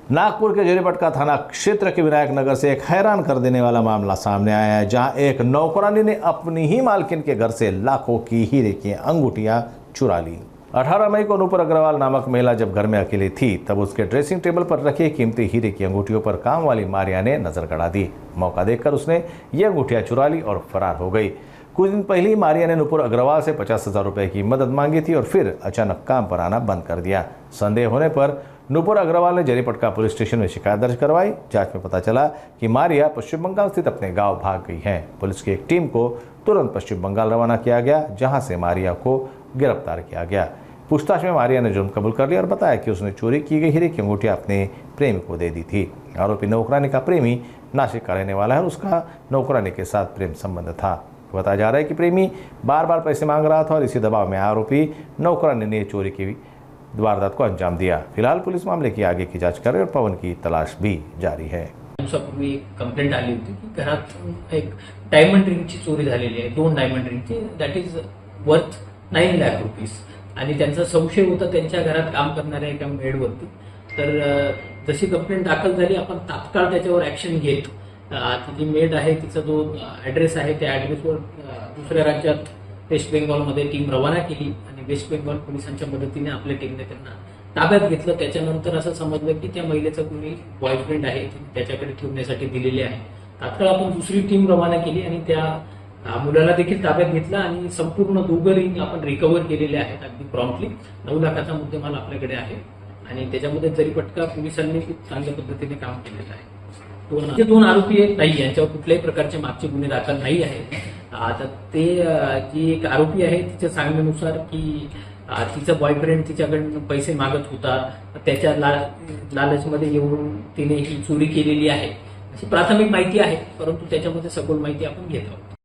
नागपुर के जरीपटका थाना क्षेत्र के विनायक नगर से एक हैरान कर देने वाला मामला सामने आया है, जहां एक नौकरानी ने अपनी ही मालकिन के घर से लाखों की हीरे की अंगूठियां चुरा ली। 18 मई को नूपुर अग्रवाल नामक महिला जब घर में अकेली थी, तब उसके ड्रेसिंग टेबल पर रखी कीमती हीरे की अंगूठियों पर काम वाली मारिया ने नजर गड़ा दी। मौका देखकर उसने ये अंगूठियां चुरा ली और फरार हो गई। कुछ दिन पहले ही मारिया ने नूपुर अग्रवाल से 50,000 रुपए की मदद मांगी थी और फिर अचानक काम पर आना बंद कर दिया। संदेह होने पर नूपुर अग्रवाल ने जरीपटका पुलिस स्टेशन में शिकायत दर्ज करवाई। जांच में पता चला कि मारिया पश्चिम बंगाल स्थित अपने गांव भाग गई है। पुलिस की एक टीम को तुरंत पश्चिम बंगाल रवाना किया गया, जहां से मारिया को गिरफ्तार किया गया। पूछताछ में मारिया ने जुर्म कबूल कर लिया और बताया कि उसने चोरी की गई हीरे की अंगूठियां अपने प्रेमी को दे दी थी। आरोपी नौकरानी का प्रेमी नासिक का रहने वाला है और उसका नौकरानी के साथ प्रेम संबंध था। बताया जा रहा है कि प्रेमी बार बार पैसे मांग रहा था और इसी दबाव में आरोपी नौकरानी ने चोरी की वारदात को अंजाम दिया। फिलहाल पुलिस मामले की आगे की जांच कर रही है और पवन की तलाश भी जारी है। दिवसापूर्वी एक कंप्लेंट आली होती की घरात एक डायमंड रिंगची चोरी झालेली आहे, 2 डायमंड रिंगची, that is worth 9 lakh rupees. आणि त्यांचा संशय होता त्यांच्या घरात काम करणाऱ्या एका मेडवरती। तर जशी कंप्लेंट दाखल झाली, आपण तात्काळ त्याच्यावर ऍक्शन घेत ती जी मेड आहे तिचा जो ऍड्रेस आहे त्या ऍड्रेसवर दुसऱ्या राज्यात वेस्ट बेंगॉलमध्ये टीम रवाना केली आणि वेस्ट बेंगॉल पोलिसांच्या मदतीने आपल्या टीमने त्यांना ताब्यात घेतलं। त्याच्यानंतर असं समजलं की त्या महिलेचा कोणी बॉयफ्रेंड आहे, त्याच्याकडे ठेवण्यासाठी दिलेले आहे। तात्काळ आपण दुसरी टीम रवाना केली आणि त्या मुलाला देखील ताब्यात घेतला आणि संपूर्ण 2 रिंग आपण रिकव्हर केलेले आहेत अगदी प्रॉम्प्टली। 9 लाखाचा मुद्देमाल आपल्याकडे आहे आणि त्याच्यामध्ये जरीपटका पोलिसांनी खूप चांगल्या पद्धतीने काम केलेलं आहे। 2 आरोपी आहेत, नाही यांच्यावर कुठल्याही प्रकारचे मागचे गुन्हे दाखल नाही आहेत। आता ते जी एक आरोपी आहे तिच्या सांगण्यानुसार की तिचा बॉयफ्रेंड तिच्याकडून पैसे मागत होता, त्याच्या लालचमध्ये येऊन तिने ही चोरी केलेली आहे अशी प्राथमिक माहिती आहे, परंतु त्याच्यामध्ये सखोल माहिती आपण घेत आहोत।